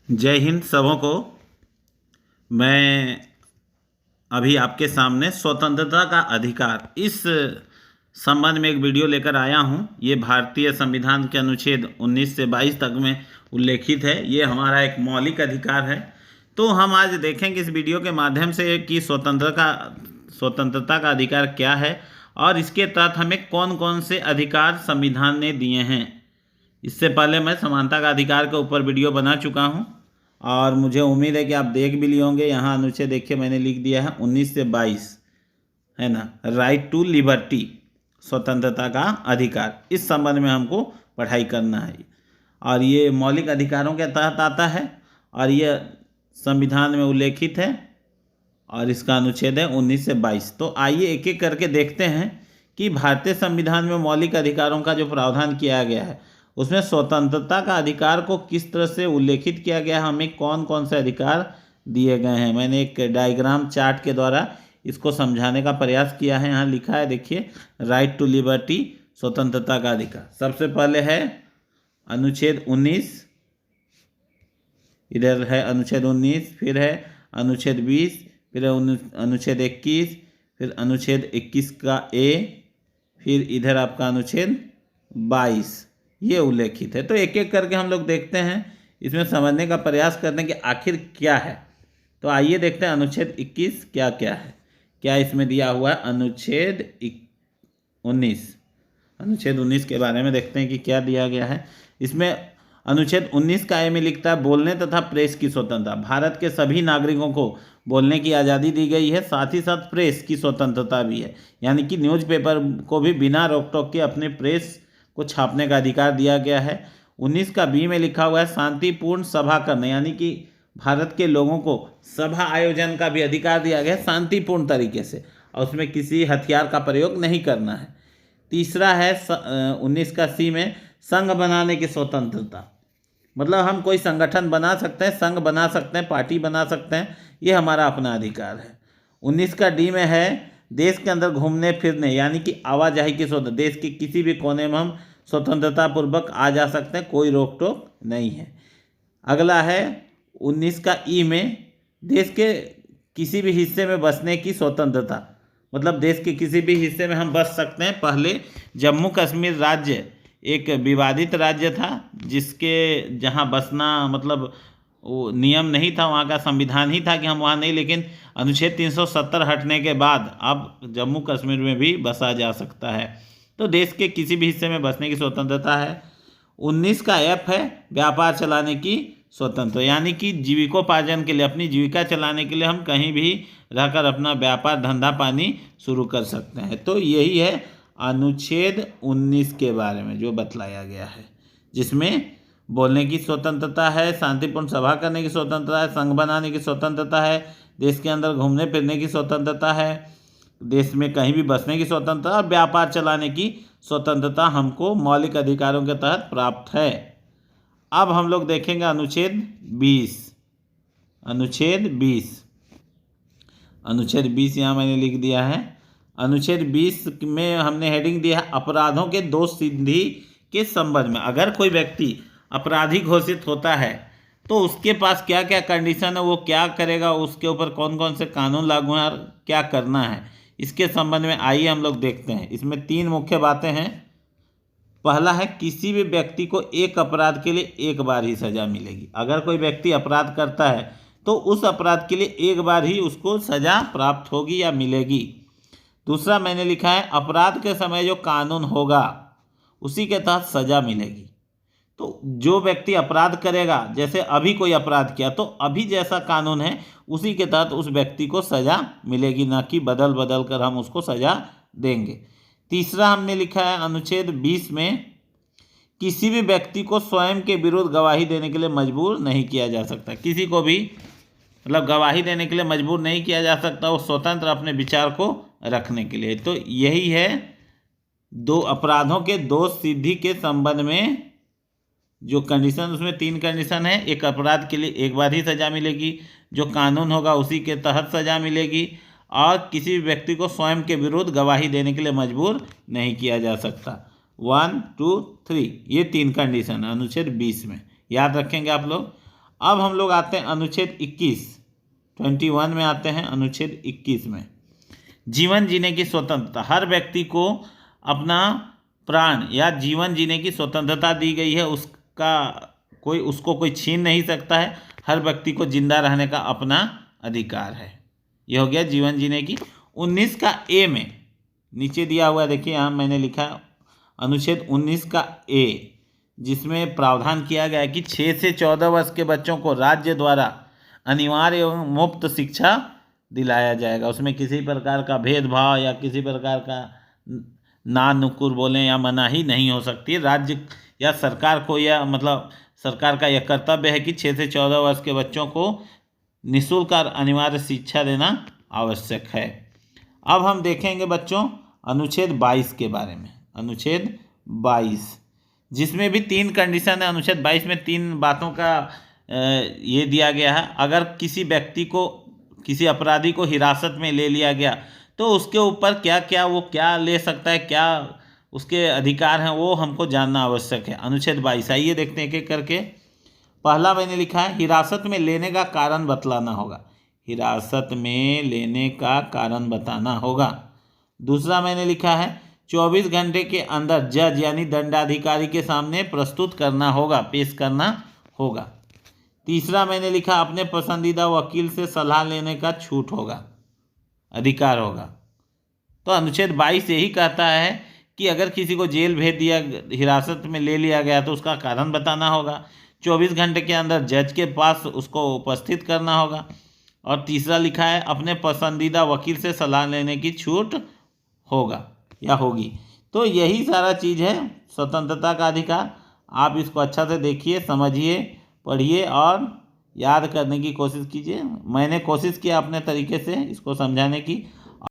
जय हिंद सबों को। मैं अभी आपके सामने स्वतंत्रता का अधिकार इस संबंध में एक वीडियो लेकर आया हूं। ये भारतीय संविधान के अनुच्छेद 19 से 22 तक में उल्लेखित है। ये हमारा एक मौलिक अधिकार है। तो हम आज देखेंगे इस वीडियो के माध्यम से कि स्वतंत्रता का अधिकार क्या है और इसके तहत हमें कौन कौन से अधिकार संविधान ने दिए हैं। इससे पहले मैं समानता का अधिकार के ऊपर वीडियो बना चुका हूं और मुझे उम्मीद है कि आप देख भी लिए होंगे। यहाँ अनुच्छेद देखिए मैंने लिख दिया है 19 से 22, है ना, राइट टू लिबर्टी, स्वतंत्रता का अधिकार। इस संबंध में हमको पढ़ाई करना है और ये मौलिक अधिकारों के तहत आता है और ये संविधान में उल्लेखित है और इसका अनुच्छेद है 19 से 22। तो आइए एक एक करके देखते हैं कि भारतीय संविधान में मौलिक अधिकारों का जो प्रावधान किया गया है उसमें स्वतंत्रता का अधिकार को किस तरह से उल्लेखित किया गया है, हमें कौन कौन से अधिकार दिए गए हैं। मैंने एक डायग्राम चार्ट के द्वारा इसको समझाने का प्रयास किया है। यहाँ लिखा है देखिए, राइट टू लिबर्टी, स्वतंत्रता का अधिकार। सबसे पहले है अनुच्छेद 19, इधर है अनुच्छेद 19, फिर है अनुच्छेद 20, फिर है अनुच्छेद 21, फिर अनुच्छेद 21 का ए, फिर इधर आपका अनुच्छेद 22 ये उल्लेखित है। तो एक एक करके हम लोग देखते हैं, इसमें समझने का प्रयास करते हैं कि आखिर क्या है। तो आइए देखते हैं अनुच्छेद 21 क्या क्या है। क्या इसमें दिया हुआ है अनुच्छेद 19। अनुच्छेद 19 के बारे में देखते हैं कि क्या दिया गया है। इसमें अनुच्छेद 19 का ए में लिखता है, बोलने तथा प्रेस की स्वतंत्रता। भारत के सभी नागरिकों को बोलने की आज़ादी दी गई है, साथ ही साथ प्रेस की स्वतंत्रता भी है, यानी कि न्यूज़पेपर को भी बिना रोक टोक के अपने प्रेस को छापने का अधिकार दिया गया है। 19 का बी में लिखा हुआ है, शांतिपूर्ण सभा करने, यानी कि भारत के लोगों को सभा आयोजन का भी अधिकार दिया गया है शांतिपूर्ण तरीके से, और उसमें किसी हथियार का प्रयोग नहीं करना है। तीसरा है 19 का सी में, संघ बनाने की स्वतंत्रता, मतलब हम कोई संगठन बना सकते हैं, संघ बना सकते हैं, पार्टी बना सकते हैं, ये हमारा अपना अधिकार है। 19 का डी में है, देश के अंदर घूमने फिरने, यानी कि आवाजाही की स्वतंत्रता, देश के किसी भी कोने में हम स्वतंत्रता पूर्वक आ जा सकते हैं, कोई रोक टोक नहीं है। अगला है 19 का ई में, देश के किसी भी हिस्से में बसने की स्वतंत्रता, मतलब देश के किसी भी हिस्से में हम बस सकते हैं। पहले जम्मू कश्मीर राज्य एक विवादित राज्य था, जिसके जहाँ बसना मतलब वो नियम नहीं था, वहाँ का संविधान ही था कि हम वहाँ नहीं, लेकिन अनुच्छेद 370 हटने के बाद अब जम्मू कश्मीर में भी बसा जा सकता है। तो देश के किसी भी हिस्से में बसने की स्वतंत्रता है। 19 का एफ है, व्यापार चलाने की स्वतंत्रता, यानी कि जीविकोपार्जन के लिए, अपनी जीविका चलाने के लिए हम कहीं भी रहकर अपना व्यापार धंधा पानी शुरू कर सकते हैं। तो यही है अनुच्छेद 19 के बारे में जो बतलाया गया है, जिसमें बोलने की स्वतंत्रता है, शांतिपूर्ण सभा करने की स्वतंत्रता है, संघ बनाने की स्वतंत्रता है, देश के अंदर घूमने फिरने की स्वतंत्रता है, देश में कहीं भी बसने की स्वतंत्रता और व्यापार चलाने की स्वतंत्रता हमको मौलिक अधिकारों के तहत प्राप्त है। अब हम लोग देखेंगे अनुच्छेद 20। अनुच्छेद 20 यहाँ मैंने लिख दिया है। अनुच्छेद 20 में हमने हेडिंग दिया है, अपराधों के दोष सिद्धि के संबंध में। अगर कोई व्यक्ति अपराधी घोषित होता है तो उसके पास क्या क्या कंडीशन है, वो क्या करेगा, उसके ऊपर कौन कौन से कानून लागू हैं और क्या करना है, इसके संबंध में आइए हम लोग देखते हैं। इसमें 3 मुख्य बातें हैं। पहला है, किसी भी व्यक्ति को एक अपराध के लिए एक बार ही सज़ा मिलेगी। अगर कोई व्यक्ति अपराध करता है तो उस अपराध के लिए एक बार ही उसको सज़ा प्राप्त होगी या मिलेगी। दूसरा मैंने लिखा है, अपराध के समय जो कानून होगा उसी के तहत सज़ा मिलेगी। तो जो व्यक्ति अपराध करेगा, जैसे अभी कोई अपराध किया तो अभी जैसा कानून है उसी के तहत उस व्यक्ति को सज़ा मिलेगी, ना कि बदल बदल कर हम उसको सज़ा देंगे। तीसरा हमने लिखा है अनुच्छेद 20 में, किसी भी व्यक्ति को स्वयं के विरुद्ध गवाही देने के लिए मजबूर नहीं किया जा सकता। किसी को भी मतलब गवाही देने के लिए मजबूर नहीं किया जा सकता, वो स्वतंत्र अपने विचार को रखने के लिए। तो यही है दो अपराधों के दोष सिद्धि के संबंध में जो कंडीशन, उसमें 3 कंडीशन है। एक अपराध के लिए एक बार ही सज़ा मिलेगी, जो कानून होगा उसी के तहत सज़ा मिलेगी, और किसी भी व्यक्ति को स्वयं के विरुद्ध गवाही देने के लिए मजबूर नहीं किया जा सकता। 1 2 3 ये 3 कंडीशन अनुच्छेद 20 में याद रखेंगे आप लोग। अब हम लोग आते हैं अनुच्छेद 21 में आते हैं। अनुच्छेद 21 में जीवन जीने की स्वतंत्रता, हर व्यक्ति को अपना प्राण या जीवन जीने की स्वतंत्रता दी गई है, उसको कोई छीन नहीं सकता है। हर व्यक्ति को जिंदा रहने का अपना अधिकार है। ये हो गया जीवन जीने की। 19 का ए में नीचे दिया हुआ, देखिए यहाँ मैंने लिखा अनुच्छेद 19 का ए, जिसमें प्रावधान किया गया है कि 6 से 14 वर्ष के बच्चों को राज्य द्वारा अनिवार्य एवं मुफ्त शिक्षा दिलाया जाएगा। उसमें किसी प्रकार का भेदभाव या किसी प्रकार का ना नुकुर बोलें या मनाही नहीं हो सकती। राज्य या सरकार को यह मतलब सरकार का यह कर्तव्य है कि 6 से 14 वर्ष के बच्चों को निःशुल्क और अनिवार्य शिक्षा देना आवश्यक है। अब हम देखेंगे बच्चों अनुच्छेद 22 के बारे में। अनुच्छेद 22 जिसमें भी 3 कंडीशन है। अनुच्छेद 22 में 3 बातों का ये दिया गया है। अगर किसी व्यक्ति को, किसी अपराधी को हिरासत में ले लिया गया तो उसके ऊपर वो क्या ले सकता है, क्या उसके अधिकार हैं, वो हमको जानना आवश्यक है। अनुच्छेद 22 आइए देखते हैं एक एक करके। पहला मैंने लिखा है हिरासत में लेने का कारण बतलाना होगा। हिरासत में लेने का कारण बताना होगा। दूसरा मैंने लिखा है 24 घंटे के अंदर जज यानी दंडाधिकारी के सामने प्रस्तुत करना होगा, पेश करना होगा। तीसरा मैंने लिखा अपने पसंदीदा वकील से सलाह लेने का छूट होगा, अधिकार होगा। तो अनुच्छेद 22 यही कहता है कि अगर किसी को जेल भेज दिया, हिरासत में ले लिया गया तो उसका कारण बताना होगा। 24 घंटे के अंदर जज के पास उसको उपस्थित करना होगा। और तीसरा लिखा है अपने पसंदीदा वकील से सलाह लेने की छूट होगा या होगी। तो यही सारा चीज़ है स्वतंत्रता का अधिकार। आप इसको अच्छा से देखिए, समझिए, पढ़िए और याद करने की कोशिश कीजिए। मैंने कोशिश किया अपने तरीके से इसको समझाने की।